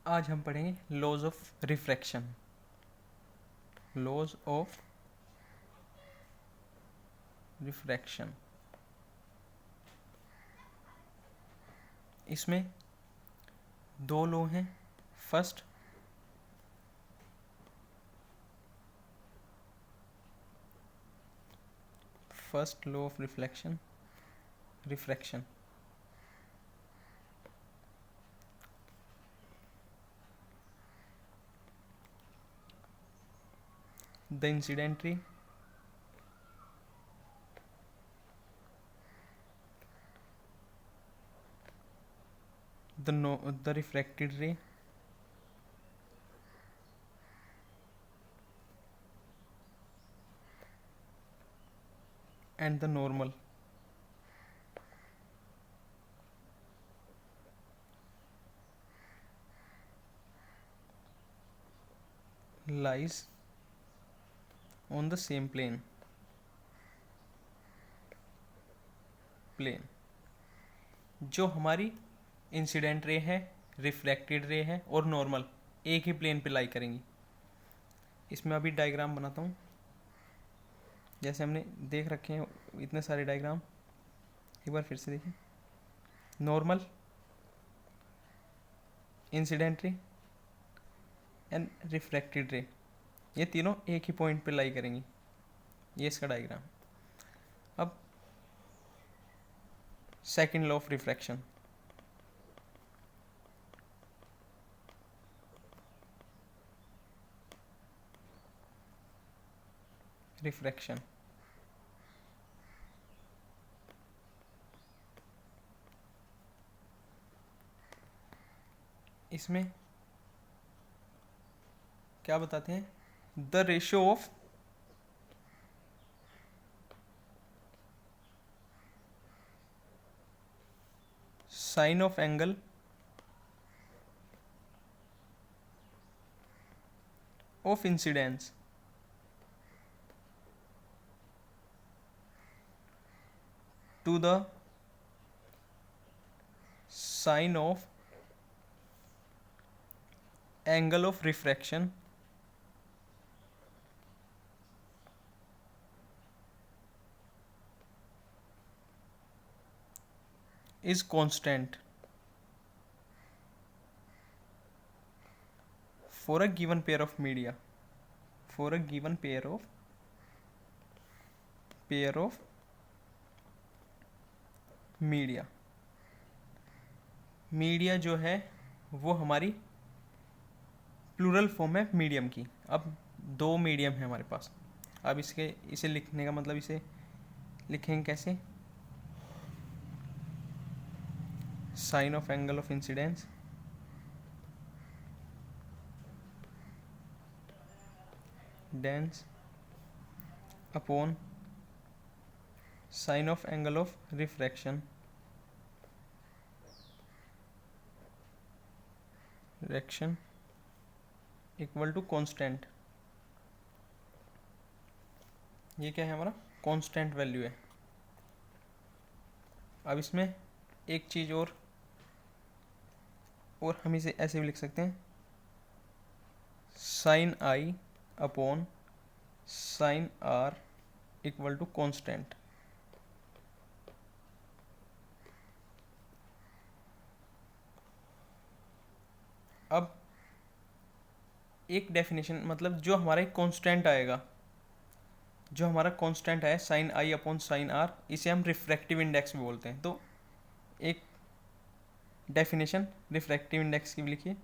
आज हम पढ़ेंगे laws of refraction. Laws of refraction. इसमें दो लॉ हैं। First law of refraction. The incident ray the refracted ray and the normal lies on the same plane. जो हमारी incident ray है, रिफ्लेक्टेड रे है और नॉर्मल एक ही प्लेन पे लाई करेंगी। इसमें अभी डायग्राम बनाता हूँ। जैसे हमने देख रखे हैं इतने सारे डायग्राम, एक बार फिर से देखिए। Normal, incident ray and refracted रे, ये तीनों एक ही पॉइंट पे लाई करेंगी। ये इसका डायग्राम। अब second law of refraction. Refraction इसमें क्या बताते हैं? The ratio of sine of angle of incidence to the sine of angle of refraction is constant for a given pair of media. For a given pair of media. Media जो है वो हमारी plural form है medium की। अब दो medium है हमारे पास। अब इसे लिखने का मतलब, इसे लिखेंगे कैसे? Sine of angle of incidence dense upon sine of angle of refraction equal to constant. ये क्या है? हमारा कांस्टेंट वैल्यू है। अब इसमें एक चीज़ और हम इसे ऐसे भी लिख सकते हैं, sine I upon sine R equal to constant. अब एक डेफिनेशन, मतलब जो हमारा एक कांस्टेंट आएगा, जो हमारा कांस्टेंट है साइन आई अपॉन साइन आर, इसे हम रिफ्रैक्टिव इंडेक्स भी बोलते हैं। तो एक डेफिनेशन रिफ्रैक्टिव इंडेक्स की भी लिखिए।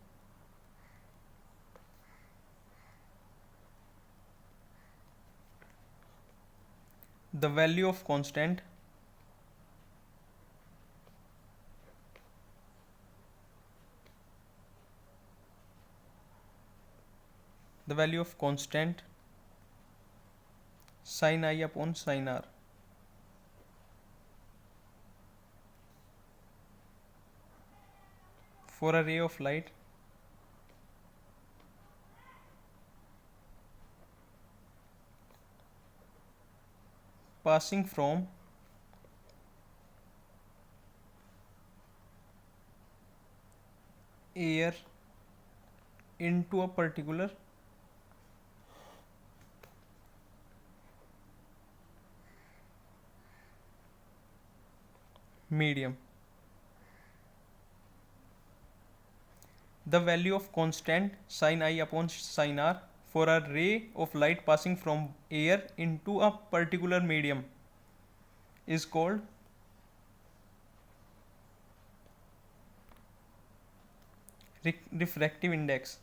The value of constant sin I upon sin R for a ray of light passing from air into a particular medium. The value of constant sin I upon sin R for a ray of light passing from air into a particular medium is called refractive index.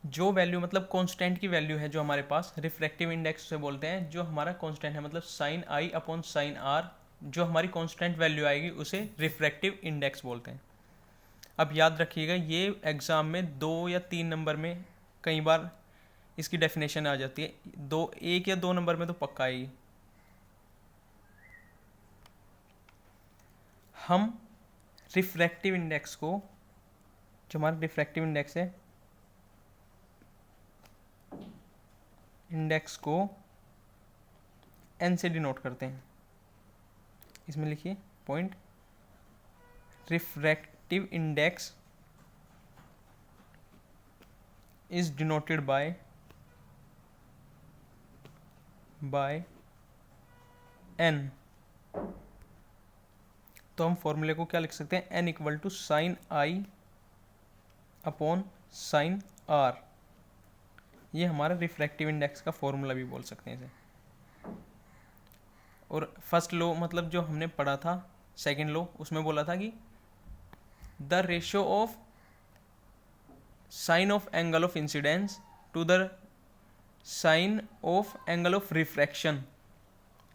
जो value मतलब constant की value है जो हमारे पास, refractive index से बोलते हैं जो हमारा कांस्टेंट है, मतलब साइन आई अपॉन साइन आर, जो हमारी कांस्टेंट वैल्यू आएगी उसे रिफ्रैक्टिव इंडेक्स बोलते हैं। अब याद रखिएगा ये एग्जाम में 2 या 3 नंबर में कई बार इसकी डेफिनेशन आ जाती है, 1 या 2 नंबर में तो पक्का आएगी। हम रिफ्रैक्टिव इंडेक्स को, जो हमारा रिफ्रैक्टिव इंडेक्स है, इंडेक्स को एन से डिनोट करते हैं। इसमें लिखिए point, refractive index is denoted by N. तो हम फॉर्मूले को क्या लिख सकते हैं, N equal to sine I upon sine R. ये हमारा रिफ्रैक्टिव इंडेक्स का फॉर्मूला भी बोल सकते हैं इसे। और फर्स्ट लॉ मतलब जो हमने पढ़ा था, सेकंड लॉ, उसमें बोला था कि the ratio of sine of angle of incidence to the sine of angle of refraction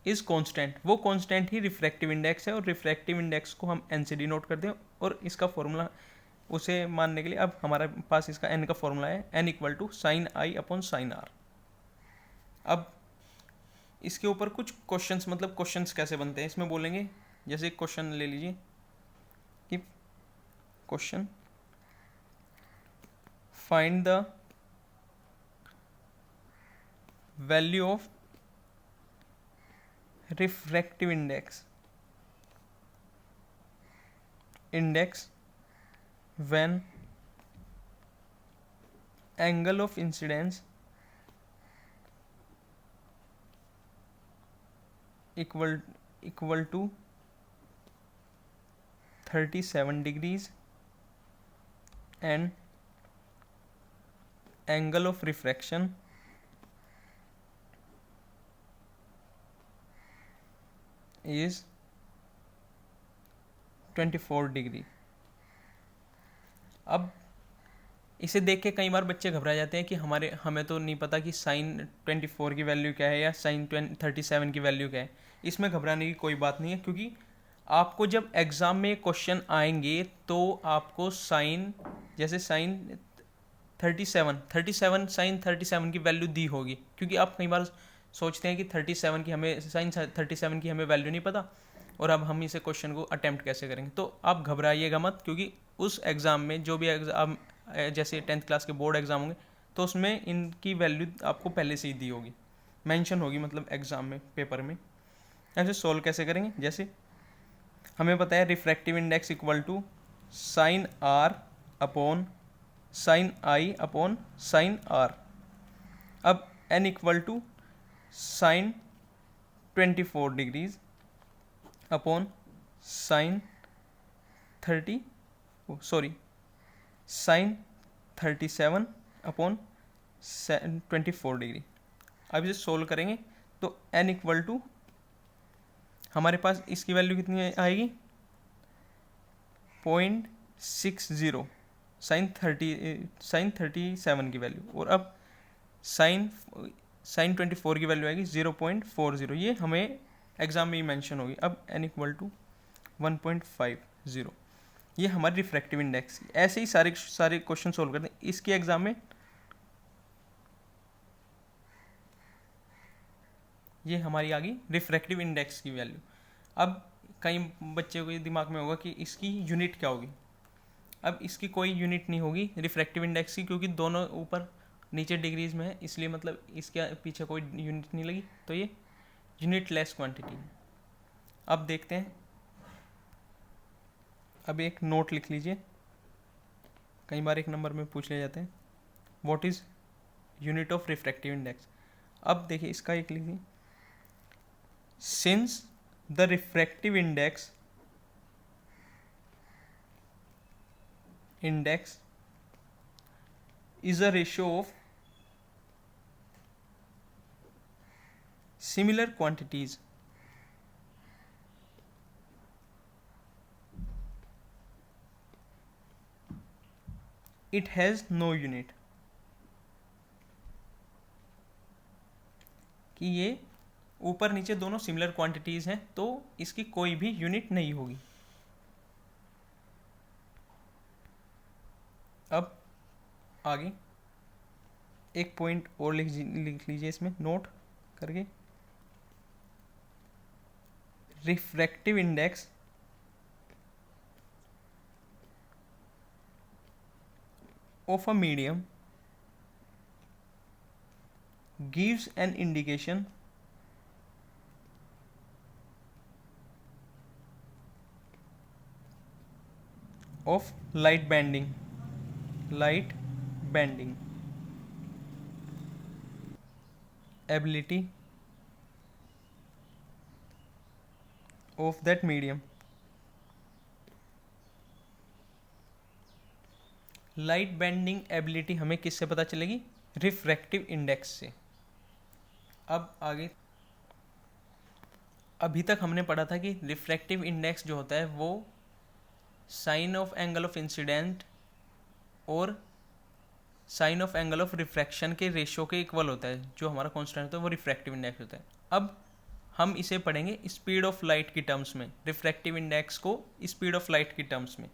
is constant. वो कांस्टेंट ही रिफ्रैक्टिव इंडेक्स है, और रिफ्रैक्टिव इंडेक्स को हम एन से डिनोट करते हैं। और इसका फॉर्मूला, उसे मानने के लिए अब हमारे पास इसका एन का फॉर्मूला है, N equal to sine I upon sine are. अब इसके ऊपर कुछ क्वेश्चंस, मतलब क्वेश्चंस कैसे बनते हैं इसमें बोलेंगे। जैसे एक क्वेश्चन ले लीजिए कि question, find the value of refractive index when angle of incidence equal to 37 degrees and angle of refraction is 24 degree. अब इसे देख के कई बार बच्चे घबरा जाते हैं कि हमें तो नहीं पता कि साइन 24 की वैल्यू क्या है या साइन 37 की वैल्यू क्या है। इसमें घबराने की कोई बात नहीं है, क्योंकि आपको जब एग्ज़ाम में क्वेश्चन आएंगे तो आपको साइन, जैसे साइन 37 साइन 37 की वैल्यू दी होगी, क्योंकि आप कई बार सोचते हैं कि 37 की हमें, साइन 37 की हमें वैल्यू नहीं पता और अब हम इसे क्वेश्चन को अटेम्प्ट कैसे करेंगे। तो आप घबराइएगा मत, क्योंकि उस एग्ज़ाम में जो भी एग्ज़ाम, जैसे 10th क्लास के बोर्ड एग्ज़ाम होंगे तो उसमें इनकी वैल्यू आपको पहले से ही दी होगी, मेंशन होगी, मतलब एग्ज़ाम में, पेपर में। ऐसे सॉल्व कैसे करेंगे, जैसे हमें पता है refractive index equal to sine r upon sine I upon sine are. अब n equal to sine 24 degrees upon sine sine 37 upon 24 degree. अब इसे सोल्व करेंगे तो n इक्वल टू, हमारे पास इसकी वैल्यू कितनी आएगी, 0.60 साइन 37 की वैल्यू, और अब साइन 24 की वैल्यू आएगी 0.40। ये हमें एग्जाम में ही मेंशन होगी। अब n इक्वल टू 1.50, ये हमारी रिफ्रैक्टिव इंडेक्स। ऐसे ही सारे क्वेश्चन सोल्व करते हैं इसके एग्जाम में। ये हमारी आ गई रिफ्रैक्टिव इंडेक्स की वैल्यू। अब कई बच्चे को दिमाग में होगा कि इसकी यूनिट क्या होगी। अब इसकी कोई यूनिट नहीं होगी रिफ्रैक्टिव इंडेक्स की, क्योंकि दोनों ऊपर नीचे डिग्रीज में है, इसलिए मतलब इसके पीछे कोई यूनिट नहीं लगी, तो ये यूनिट लेस क्वांटिटी है। अब देखते हैं अब एक नोट लिख लीजिए, कई बार एक नंबर में पूछ ले जाते हैं, what is unit of refractive index. अब देखिए इसका एक लिखिए, since the refractive index is a ratio of similar quantities, it has no unit। कि ये ऊपर नीचे दोनों सिमिलर क्वांटिटीज हैं तो इसकी कोई भी यूनिट नहीं होगी। अब आगे एक पॉइंट और लिख लीजिए इसमें नोट करके, refractive index of a medium gives an indication of light bending ability of that medium। Light bending ability हमें किससे पता चलेगी? रिफ्रैक्टिव इंडेक्स से। अब आगे, अभी तक हमने पढ़ा था कि रिफ्रैक्टिव इंडेक्स जो होता है वो sine of angle of incident और sine of angle of refraction के रेशियो के इक्वल होता है। जो हमारा कांस्टेंट होता है वो रिफ्रैक्टिव इंडेक्स होता है। अब हम इसे पढ़ेंगे स्पीड ऑफ लाइट की टर्म्स में, रिफ्रैक्टिव इंडेक्स को स्पीड ऑफ लाइट की टर्म्स में।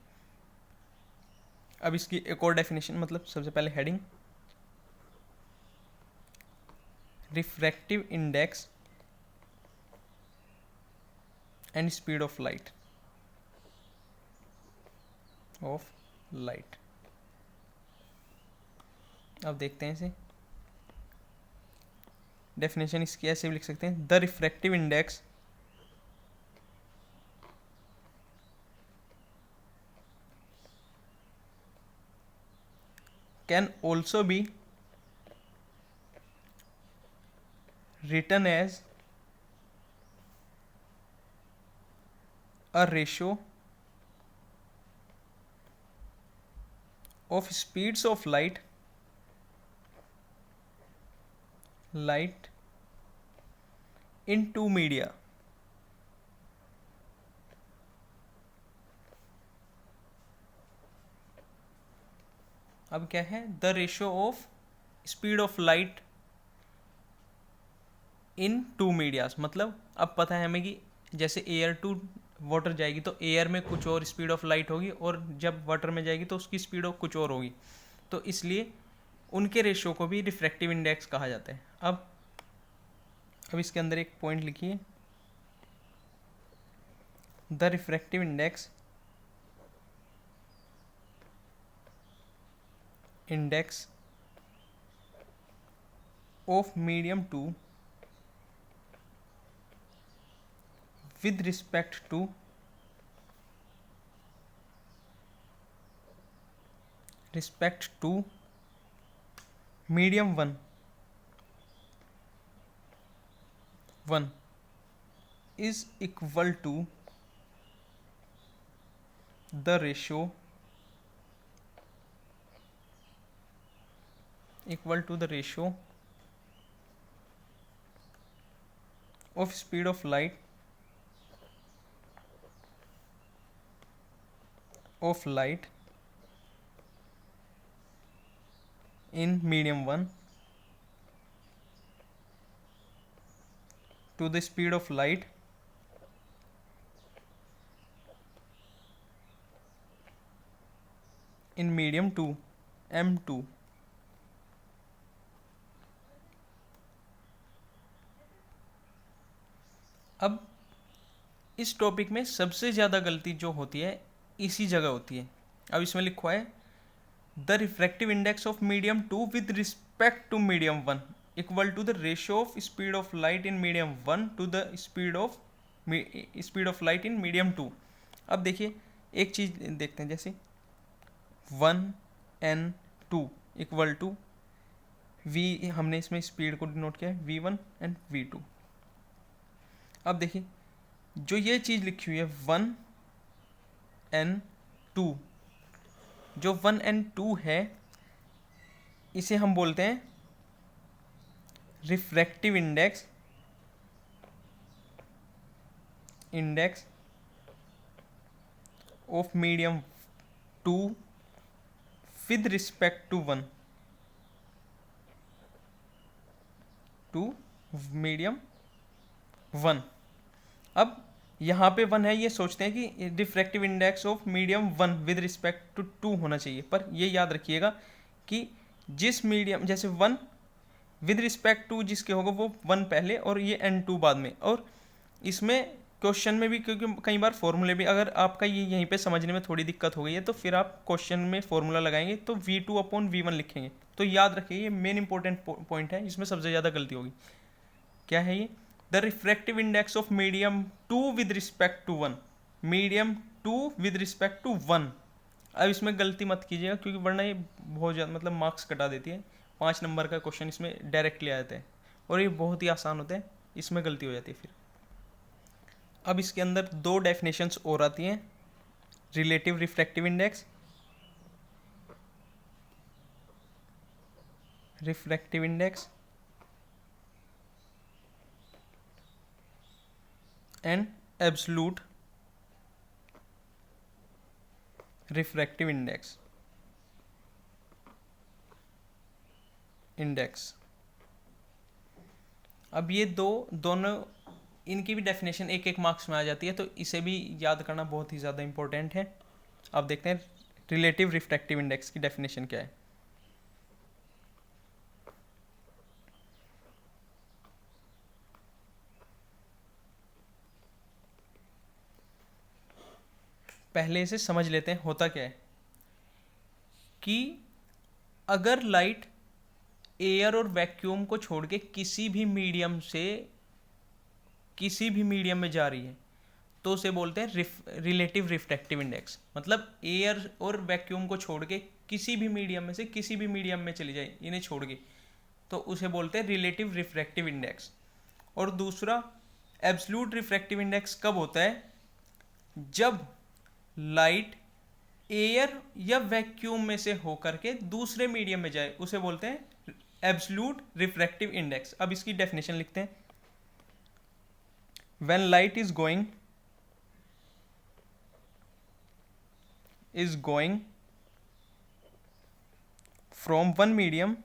अब इसकी एक और डेफिनेशन, मतलब सबसे पहले heading, refractive index and speed of light अब देखते हैं इसे। डेफिनेशन इसकी ऐसे भी लिख सकते हैं, the refractive index can also be written as a ratio of speeds of light in two media। अब क्या है? The ratio of speed of light in two medias. मतलब अब पता है हमें कि जैसे एयर टू वाटर जाएगी तो एयर में कुछ और स्पीड ऑफ लाइट होगी और जब वाटर में जाएगी तो उसकी स्पीड ऑफ कुछ और होगी, तो इसलिए उनके रेशियो को भी रिफ्रैक्टिव इंडेक्स कहा जाता है। अब इसके अंदर एक पॉइंट लिखिए, the refractive index of medium 2 with respect to medium 1 is equal to the ratio of speed of light in medium 1 to the speed of light in medium 2 m2। अब इस टॉपिक में सबसे ज़्यादा गलती जो होती है इसी जगह होती है। अब इसमें लिखा है the refractive index of medium 2 with respect to medium 1 equal to the ratio of speed of light in medium 1 to the speed of light in medium 2। अब देखिए एक चीज़ देखते हैं, जैसे 1n2 इक्वल टू v, हमने इसमें स्पीड को denote किया है v1 एंड v2। अब देखिए जो ये चीज़ लिखी हुई है 1n2, जो 1n2 है इसे हम बोलते हैं refractive index of medium 2 with respect to 1 to medium 1। अब यहाँ पे 1 है, ये सोचते हैं कि refractive index of medium 1 with respect to 2 होना चाहिए, पर ये याद रखिएगा कि जिस मीडियम, जैसे 1 विद रिस्पेक्ट टू जिसके होगा वो 1 पहले और ये n2 बाद में। और इसमें क्वेश्चन में भी, क्योंकि कई बार फॉर्मूले भी, अगर आपका ये यहीं पे समझने में थोड़ी दिक्कत हो गई है तो फिर आप क्वेश्चन में फॉर्मूला लगाएंगे तो v2 अपॉन v1 लिखेंगे। तो याद रखिए ये मेन इंपॉर्टेंट पॉइंट है, इसमें सबसे ज़्यादा गलती होगी। क्या है ये? The refractive index of medium 2 with respect to 1, medium 2 with respect to 1। अब इसमें गलती मत कीजिएगा क्योंकि वरना ये बहुत ज़्यादा मतलब मार्क्स कटा देती है। 5 नंबर का क्वेश्चन इसमें डायरेक्टली आ जाता है और ये बहुत ही आसान होता है, इसमें गलती हो जाती है फिर। अब इसके अंदर 2 डेफिनेशंस और आती हैं, relative refractive index, refractive index and absolute refractive index अब ये दोनों इनकी भी डेफिनेशन एक एक मार्क्स में आ जाती है, तो इसे भी याद करना बहुत ही ज़्यादा इंपॉर्टेंट है। अब देखते हैं रिलेटिव रिफ्रैक्टिव इंडेक्स की डेफिनेशन क्या है। पहले इसे समझ लेते हैं होता क्या है कि अगर लाइट एयर और वैक्यूम को छोड़ के किसी भी मीडियम में जा रही है तो उसे बोलते हैं रिलेटिव रिफ्रैक्टिव इंडेक्स। मतलब एयर और वैक्यूम को छोड़ के किसी भी मीडियम में से किसी भी मीडियम में चली जाए, इन्हें छोड़ के, तो उसे बोलते हैं रिलेटिव रिफ्रैक्टिव इंडेक्स। और दूसरा एब्सोल्यूट रिफ्रैक्टिव इंडेक्स कब होता है? जब लाइट एयर या वैक्यूम में से होकर के दूसरे मीडियम में जाए, उसे बोलते हैं एब्सोल्यूट रिफ्रैक्टिव इंडेक्स। अब इसकी डेफिनेशन लिखते हैं। When light is going from one medium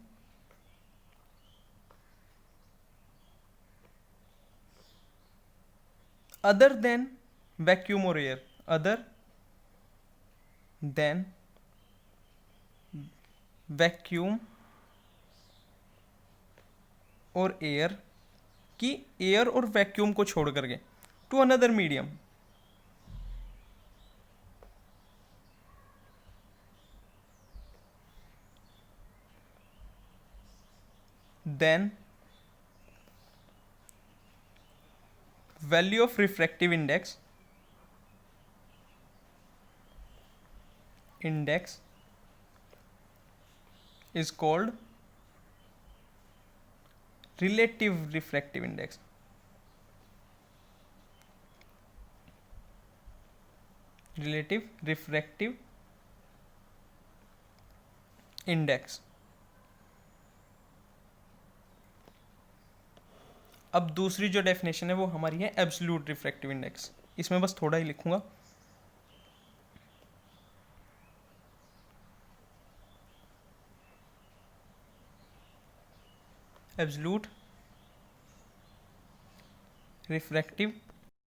other than vacuum or air, other than vacuum और एयर, कि एयर और वैक्यूम को छोड़ करके, to another medium, then value of refractive index is called relative refractive index. Relative refractive index. अब दूसरी जो definition है वो हमारी है एब्सोल्यूट रिफ्रैक्टिव इंडेक्स। इसमें बस थोड़ा ही लिखूंगा। Absolute refractive